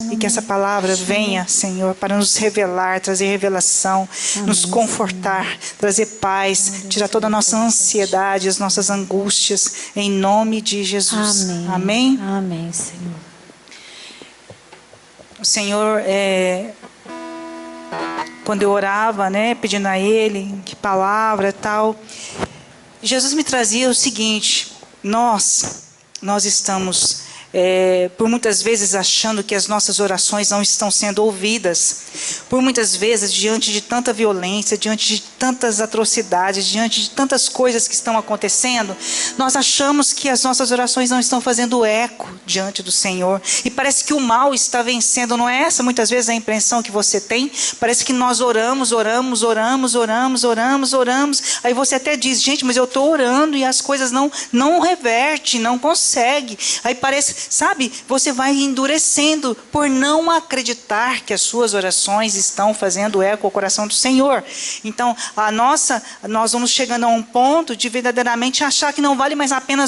E que essa palavra venha, Senhor, para nos revelar, trazer revelação, nos confortar, trazer paz, tirar toda a nossa ansiedade, as nossas angústias, em nome de Jesus. Amém? Amém, Senhor. O Senhor, quando eu orava, pedindo a Ele, que palavra e tal, Jesus me trazia o seguinte: nós estamos... por muitas vezes achando que as nossas orações não estão sendo ouvidas, por muitas vezes diante de tanta violência, diante de tantas atrocidades, diante de tantas coisas que estão acontecendo, nós achamos que as nossas orações não estão fazendo eco diante do Senhor, e parece que o mal está vencendo. Não é essa muitas vezes a impressão que você tem? Parece que nós oramos, aí você até diz: gente, mas eu estou orando e as coisas não revertem, não consegue. Aí parece, sabe, você vai endurecendo por não acreditar que as suas orações estão fazendo eco ao coração do Senhor. Então, nós vamos chegando a um ponto de verdadeiramente achar que não vale mais a pena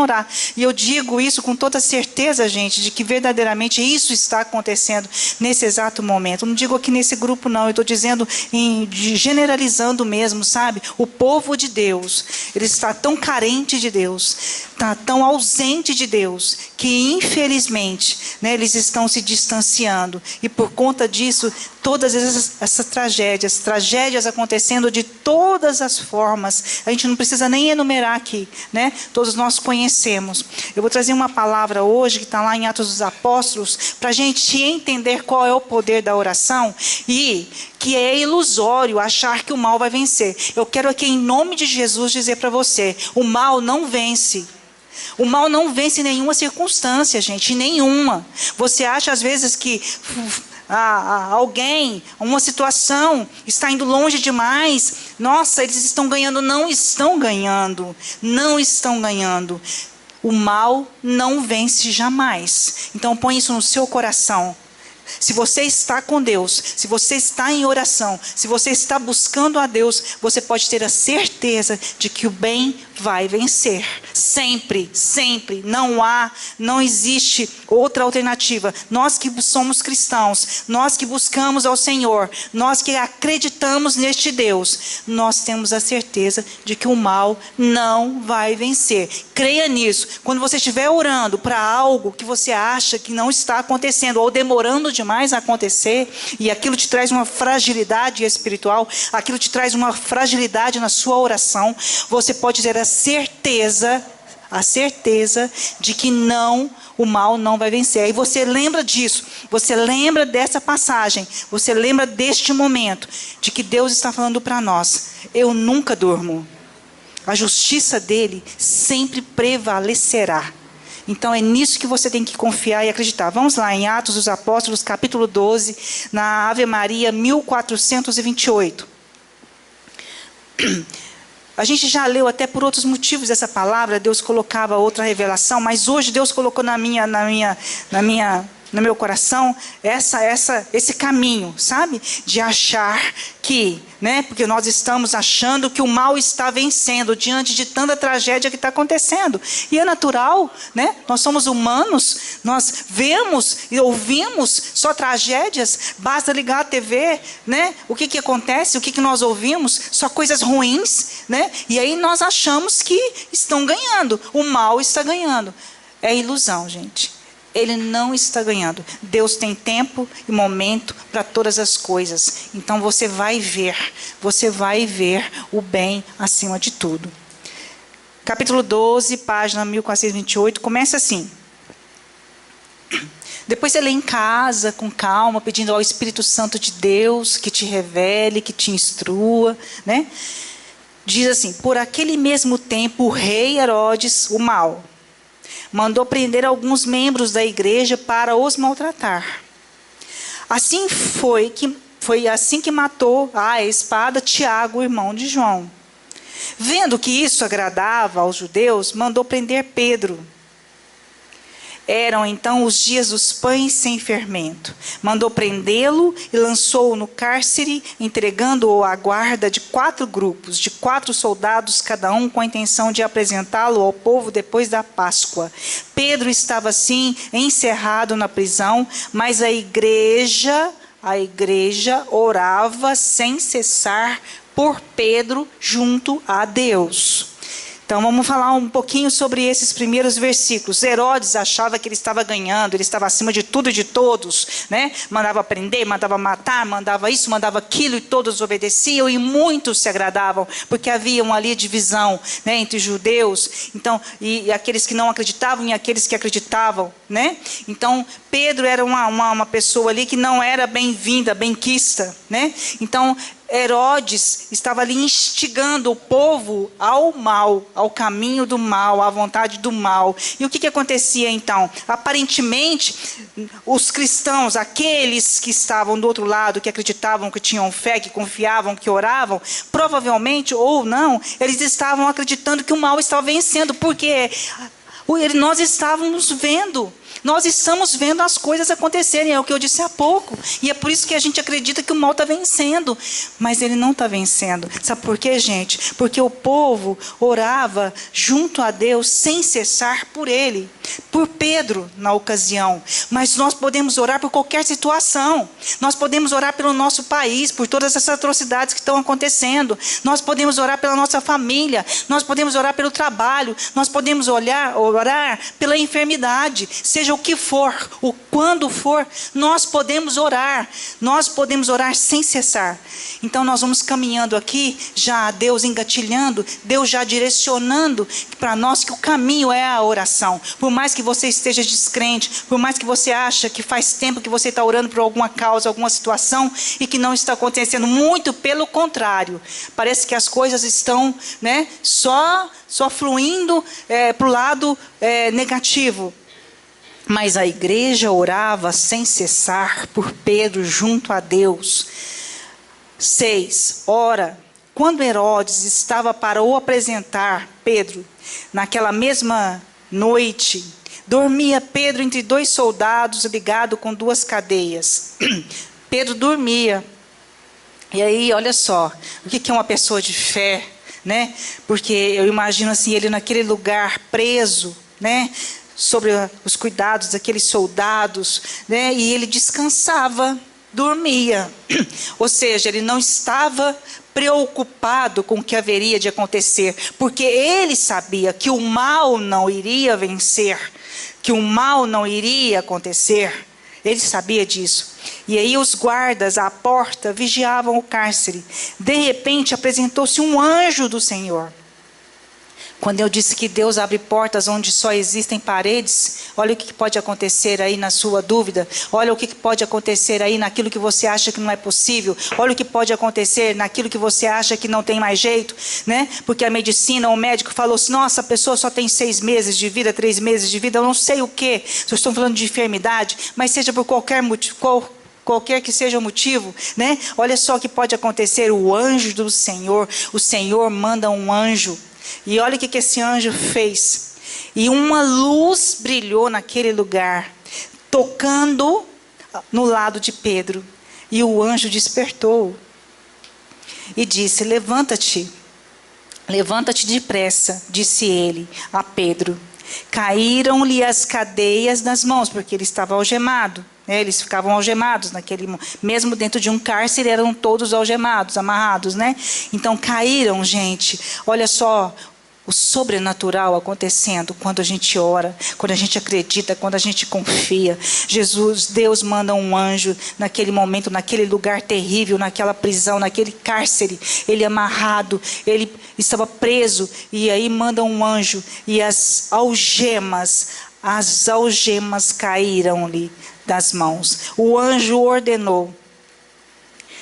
orar. E eu digo isso com toda certeza, gente, de que verdadeiramente isso está acontecendo nesse exato momento. Eu não digo aqui nesse grupo, não. Eu estou dizendo, generalizando mesmo, sabe? O povo de Deus, ele está tão carente de Deus, está tão ausente de Deus, que infelizmente, eles estão se distanciando. E por conta disso, todas essas tragédias acontecendo de todas as formas, a gente não precisa nem enumerar aqui, todos nós conhecemos. Eu vou trazer uma palavra hoje, que está lá em Atos dos Apóstolos, para a gente entender qual é o poder da oração, e que é ilusório achar que o mal vai vencer. Eu quero aqui, em nome de Jesus, dizer para você: o mal não vence. O mal não vence em nenhuma circunstância, gente, nenhuma. Você acha às vezes que alguém, uma situação está indo longe demais. Nossa, eles estão ganhando. Não estão ganhando. Não estão ganhando. O mal não vence jamais. Então põe isso no seu coração. Se você está com Deus, se você está em oração, se você está buscando a Deus, você pode ter a certeza de que o bem vai vencer. Sempre, sempre. Não existe outra alternativa. Nós que somos cristãos, nós que buscamos ao Senhor, nós que acreditamos neste Deus, nós temos a certeza de que o mal não vai vencer. Creia nisso. Quando você estiver orando para algo que você acha que não está acontecendo, ou demorando demais a acontecer, e aquilo te traz uma fragilidade espiritual, aquilo te traz uma fragilidade na sua oração, você pode ter a certeza de que o mal não vai vencer. Aí você lembra disso, você lembra dessa passagem, você lembra deste momento, de que Deus está falando para nós: eu nunca durmo, a justiça dele sempre prevalecerá. Então é nisso que você tem que confiar e acreditar. Vamos lá em Atos dos Apóstolos, capítulo 12, na Ave Maria 1428. A gente já leu até por outros motivos essa palavra, Deus colocava outra revelação, mas hoje Deus colocou no meu coração esse caminho, sabe? De achar que, porque nós estamos achando que o mal está vencendo diante de tanta tragédia que está acontecendo. E é natural, Nós somos humanos, nós vemos e ouvimos só tragédias. Basta ligar a TV, O que acontece, o que nós ouvimos? Só coisas ruins, E aí nós achamos que estão ganhando, o mal está ganhando. É ilusão, gente. Ele não está ganhando. Deus tem tempo e momento para todas as coisas. Então você vai ver o bem acima de tudo. Capítulo 12, página 1428, começa assim. Depois você lê em casa, com calma, pedindo ao Espírito Santo de Deus que te revele, que te instrua, Diz assim: por aquele mesmo tempo, o rei Herodes, o mau, mandou prender alguns membros da igreja para os maltratar. Assim foi assim que matou à espada Tiago, irmão de João. Vendo que isso agradava aos judeus, mandou prender Pedro. Eram então os dias dos pães sem fermento. Mandou prendê-lo e lançou-o no cárcere, entregando-o à guarda de 4 grupos, de 4 soldados cada um, com a intenção de apresentá-lo ao povo depois da Páscoa. Pedro estava assim encerrado na prisão, mas a igreja orava sem cessar por Pedro junto a Deus. Então vamos falar um pouquinho sobre esses primeiros versículos. Herodes achava que ele estava ganhando, ele estava acima de tudo e de todos, né? Mandava prender, mandava matar, mandava isso, mandava aquilo, e todos obedeciam, e muitos se agradavam, porque havia ali divisão, né, entre judeus, então, e aqueles que não acreditavam e aqueles que acreditavam, né? Então Pedro era uma pessoa ali que não era bem-vinda, bem-quista, né? Então Herodes estava ali instigando o povo ao mal, ao caminho do mal, à vontade do mal. E o que acontecia então? Aparentemente, os cristãos, aqueles que estavam do outro lado, que acreditavam, que tinham fé, que confiavam, que oravam, provavelmente ou não, eles estavam acreditando que o mal estava vencendo, porque nós estávamos vendo. Nós estamos vendo as coisas acontecerem, é o que eu disse há pouco. E é por isso que a gente acredita que o mal está vencendo. Mas ele não está vencendo. Sabe por quê, gente? Porque o povo orava junto a Deus sem cessar por ele. Por Pedro, na ocasião. Mas nós podemos orar por qualquer situação. Nós podemos orar pelo nosso país, por todas essas atrocidades que estão acontecendo. Nós podemos orar pela nossa família. Nós podemos orar pelo trabalho. Nós podemos orar pela enfermidade. Seja o que for, o quando for, nós podemos orar sem cessar. Então nós vamos caminhando aqui, já Deus engatilhando, Deus já direcionando para nós que o caminho é a oração. Por mais que você esteja descrente, por mais que você ache que faz tempo que você está orando por alguma causa, alguma situação, e que não está acontecendo, muito pelo contrário, parece que as coisas estão, né, só fluindo para o lado negativo. Mas a igreja orava sem cessar por Pedro junto a Deus. 6. Ora, quando Herodes estava para o apresentar Pedro, naquela mesma noite, dormia Pedro entre 2 soldados, ligado com 2 cadeias. Pedro dormia. E aí, olha só, o que é uma pessoa de fé, né? Porque eu imagino assim, ele naquele lugar preso, né? Sobre os cuidados daqueles soldados, né? E ele descansava, dormia. Ou seja, ele não estava preocupado com o que haveria de acontecer, porque ele sabia que o mal não iria vencer, que o mal não iria acontecer. Ele sabia disso. E aí os guardas à porta vigiavam o cárcere. De repente apresentou-se um anjo do Senhor. Quando eu disse que Deus abre portas onde só existem paredes, olha o que pode acontecer aí na sua dúvida, olha o que pode acontecer aí naquilo que você acha que não é possível, olha o que pode acontecer naquilo que você acha que não tem mais jeito, né? Porque a medicina, o médico falou assim, nossa, a pessoa só tem 6 meses de vida, 3 meses de vida, eu não sei o quê, se eu estou falando de enfermidade, mas seja por qualquer motivo, qualquer que seja o motivo, né? Olha só o que pode acontecer, o anjo do Senhor, o Senhor manda um anjo. E olha o que esse anjo fez. E uma luz brilhou naquele lugar, tocando no lado de Pedro. E o anjo despertou e disse, levanta-te depressa, disse ele a Pedro. Caíram-lhe as cadeias das mãos, porque ele estava algemado. Eles ficavam algemados mesmo dentro de um cárcere, eram todos algemados, amarrados, né? Então caíram, gente. Olha só o sobrenatural acontecendo quando a gente ora, quando a gente acredita, quando a gente confia. Deus manda um anjo naquele momento, naquele lugar terrível, naquela prisão, naquele cárcere, ele amarrado, ele estava preso, e aí manda um anjo, e as algemas caíram-lhe das mãos. O anjo ordenou,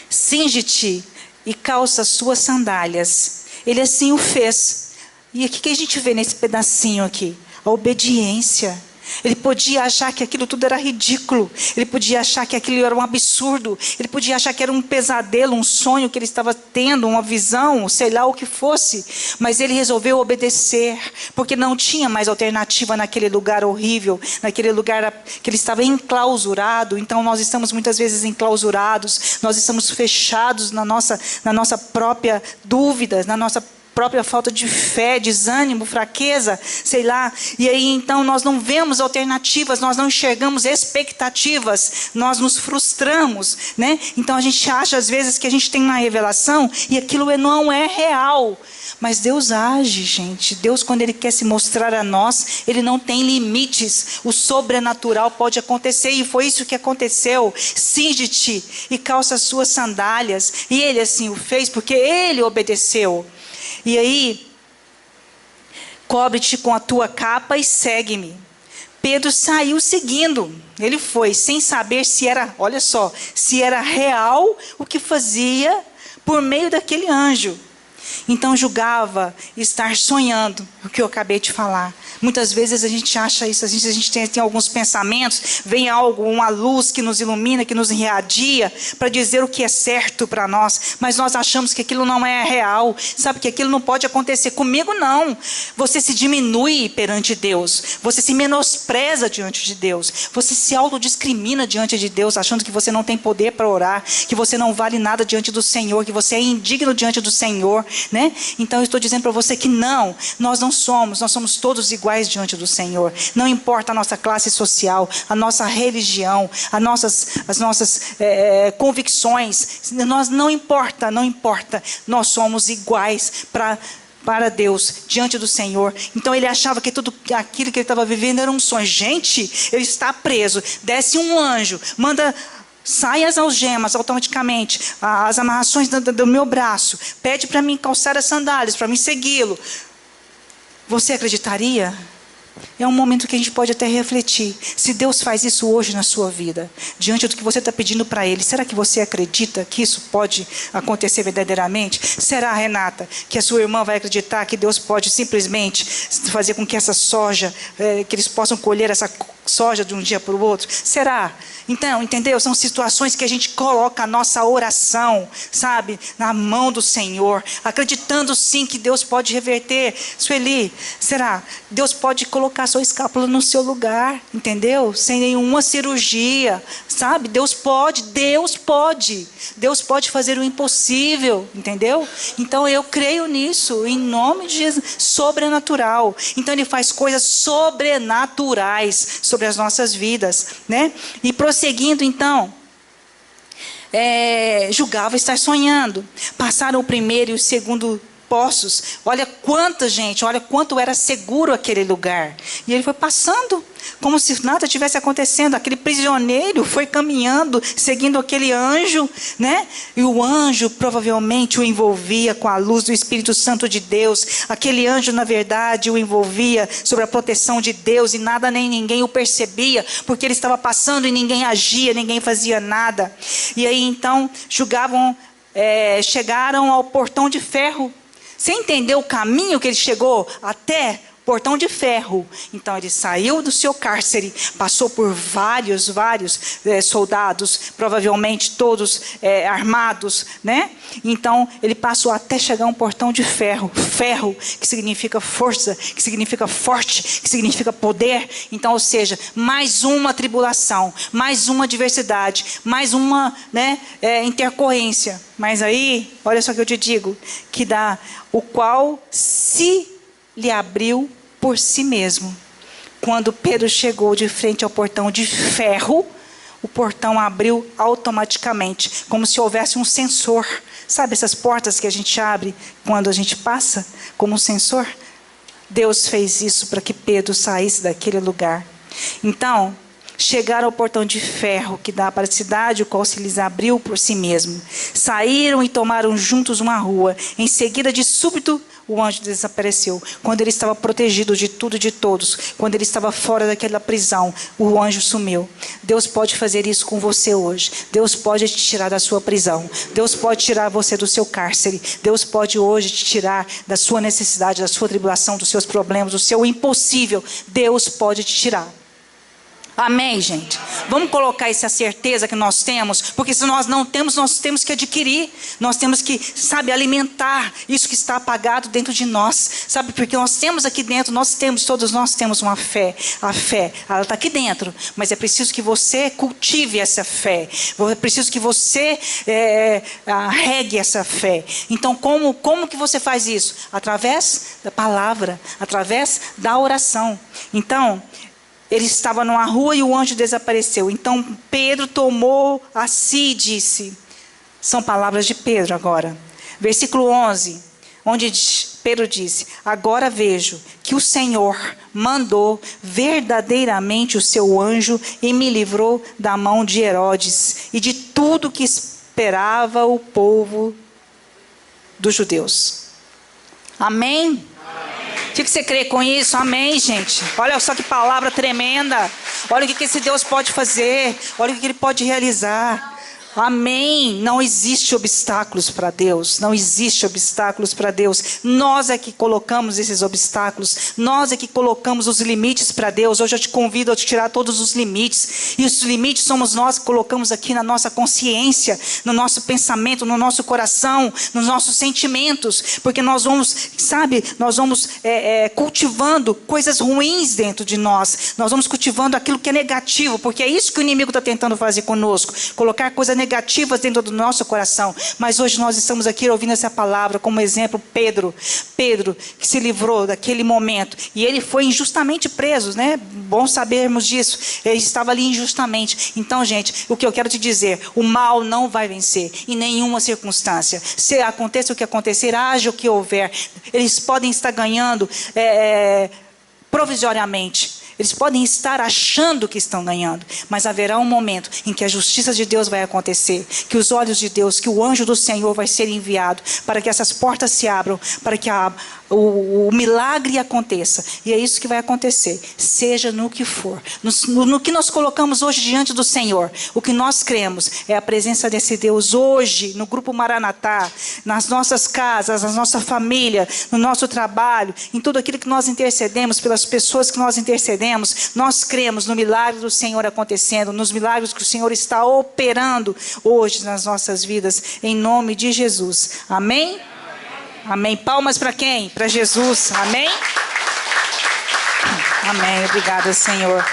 cinge-te e calça as suas sandálias. Ele assim o fez. E o que a gente vê nesse pedacinho aqui? A obediência. Ele podia achar que aquilo tudo era ridículo. Ele podia achar que aquilo era um absurdo. Ele podia achar que era um pesadelo, um sonho que ele estava tendo, uma visão, sei lá o que fosse. Mas ele resolveu obedecer, porque não tinha mais alternativa naquele lugar horrível, naquele lugar que ele estava enclausurado. Então nós estamos muitas vezes enclausurados, nós estamos fechados na nossa própria dúvida, na nossa própria falta de fé, desânimo, fraqueza, sei lá. E aí então nós não vemos alternativas, nós não enxergamos expectativas, nós nos frustramos, né? Então a gente acha às vezes que a gente tem uma revelação e aquilo não é real. Mas Deus age, gente. Deus, quando Ele quer se mostrar a nós, Ele não tem limites. O sobrenatural pode acontecer, e foi isso que aconteceu. Cinge-te e calça as suas sandálias. E Ele assim o fez, porque Ele obedeceu. E aí, cobre-te com a tua capa e segue-me. Pedro saiu seguindo. Ele foi, sem saber se era, olha só, se era real o que fazia por meio daquele anjo. Então julgava estar sonhando, o que eu acabei de falar. Muitas vezes a gente acha isso, a gente tem alguns pensamentos, vem algo, uma luz que nos ilumina, que nos irradia, para dizer o que é certo para nós, mas nós achamos que aquilo não é real, sabe, que aquilo não pode acontecer comigo, não. Você se diminui perante Deus, você se menospreza diante de Deus, você se autodiscrimina diante de Deus, achando que você não tem poder para orar, que você não vale nada diante do Senhor, que você é indigno diante do Senhor, né? Então eu estou dizendo para você que não, nós não somos, nós somos todos iguais diante do Senhor. Não importa a nossa classe social, a nossa religião, as nossas convicções, não importa, nós somos iguais para Deus, diante do Senhor. Então ele achava que tudo aquilo que ele estava vivendo era um sonho. Gente, ele está preso, desce um anjo, manda... sai as algemas automaticamente, as amarrações do meu braço, pede para mim calçar as sandálias, para mim segui-lo. Você acreditaria? É um momento que a gente pode até refletir. Se Deus faz isso hoje na sua vida, diante do que você está pedindo para Ele, será que você acredita que isso pode acontecer verdadeiramente? Será, Renata, que a sua irmã vai acreditar que Deus pode simplesmente fazer com que essa soja, que eles possam colher essa soja de um dia para o outro? Será? Então, entendeu? São situações que a gente coloca a nossa oração, sabe, na mão do Senhor, acreditando sim que Deus pode reverter. Sueli, será? Deus pode colocar a sua escápula no seu lugar, entendeu? Sem nenhuma cirurgia, sabe? Deus pode fazer o impossível, entendeu? Então eu creio nisso, em nome de Jesus, sobrenatural. Então Ele faz coisas sobrenaturais sobre as nossas vidas, né? E prosseguindo então, julgava estar sonhando. Passaram o primeiro e o segundo poços. Olha quanto era seguro aquele lugar. E ele foi passando, como se nada tivesse acontecendo. Aquele prisioneiro foi caminhando, seguindo aquele anjo, né? E o anjo provavelmente o envolvia com a luz do Espírito Santo de Deus. Aquele anjo, na verdade, o envolvia sobre a proteção de Deus, e nada nem ninguém o percebia, porque ele estava passando e ninguém agia, ninguém fazia nada. E aí então chegaram ao portão de ferro. Você entendeu o caminho que ele chegou até portão de ferro? Então ele saiu do seu cárcere, passou por vários soldados, provavelmente todos armados, né? Então ele passou até chegar a um portão de ferro. Ferro, que significa força, que significa forte, que significa poder. Então, ou seja, mais uma tribulação, mais uma adversidade, mais uma, intercorrência. Mas aí, olha só o que eu te digo, que dá o qual se lhe abriu por si mesmo. Quando Pedro chegou de frente ao portão de ferro, o portão abriu automaticamente, como se houvesse um sensor. Sabe essas portas que a gente abre quando a gente passa, como um sensor? Deus fez isso para que Pedro saísse daquele lugar. Então, chegaram ao portão de ferro que dá para a cidade, o qual se lhes abriu por si mesmo. Saíram e tomaram juntos uma rua. Em seguida, de súbito, o anjo desapareceu. Quando ele estava protegido de tudo e de todos, quando ele estava fora daquela prisão, o anjo sumiu. Deus pode fazer isso com você hoje. Deus pode te tirar da sua prisão. Deus pode tirar você do seu cárcere. Deus pode hoje te tirar da sua necessidade, da sua tribulação, dos seus problemas, do seu impossível. Deus pode te tirar. Amém, gente? Vamos colocar essa certeza que nós temos, porque se nós não temos, nós temos que adquirir, nós temos que, sabe, alimentar isso que está apagado dentro de nós, sabe, porque nós temos aqui dentro, todos nós temos uma fé, a fé, ela está aqui dentro, mas é preciso que você cultive essa fé, é preciso que você regue essa fé. Então, como que você faz isso? Através da palavra, através da oração. Então, ele estava numa rua e o anjo desapareceu. Então Pedro tomou a si e disse, são palavras de Pedro agora. Versículo 11, onde Pedro disse, agora vejo que o Senhor mandou verdadeiramente o seu anjo e me livrou da mão de Herodes e de tudo que esperava o povo dos judeus. Amém? O que você crê com isso? Amém, gente? Olha só que palavra tremenda. Olha o que esse Deus pode fazer. Olha o que Ele pode realizar. Amém. Não existe obstáculos para Deus. Não existe obstáculos para Deus. Nós é que colocamos esses obstáculos. Nós é que colocamos os limites para Deus. Hoje eu te convido a tirar todos os limites. E os limites somos nós que colocamos aqui na nossa consciência, no nosso pensamento, no nosso coração, nos nossos sentimentos. Porque nós vamos, sabe, nós vamos cultivando coisas ruins dentro de nós. Nós vamos cultivando aquilo que é negativo. Porque é isso que o inimigo está tentando fazer conosco. Colocar coisas negativas dentro do nosso coração, mas hoje nós estamos aqui ouvindo essa palavra como exemplo. Pedro que se livrou daquele momento, e ele foi injustamente preso, né? Bom sabermos disso, ele estava ali injustamente. Então, gente, o que eu quero te dizer, o mal não vai vencer em nenhuma circunstância, se aconteça o que acontecer, haja o que houver, eles podem estar ganhando provisoriamente. Eles podem estar achando que estão ganhando, mas haverá um momento em que a justiça de Deus vai acontecer, que os olhos de Deus, que o anjo do Senhor vai ser enviado, para que essas portas se abram, para que o milagre aconteça. E é isso que vai acontecer, seja no que for. No que nós colocamos hoje diante do Senhor, o que nós cremos é a presença desse Deus hoje, no grupo Maranatá, nas nossas casas, na nossa família, no nosso trabalho, em tudo aquilo que nós intercedemos, pelas pessoas que nós intercedemos. Nós cremos no milagre do Senhor acontecendo, nos milagres que o Senhor está operando hoje nas nossas vidas, em nome de Jesus. Amém? Amém. Palmas para quem? Para Jesus. Amém? Amém. Obrigada, Senhor.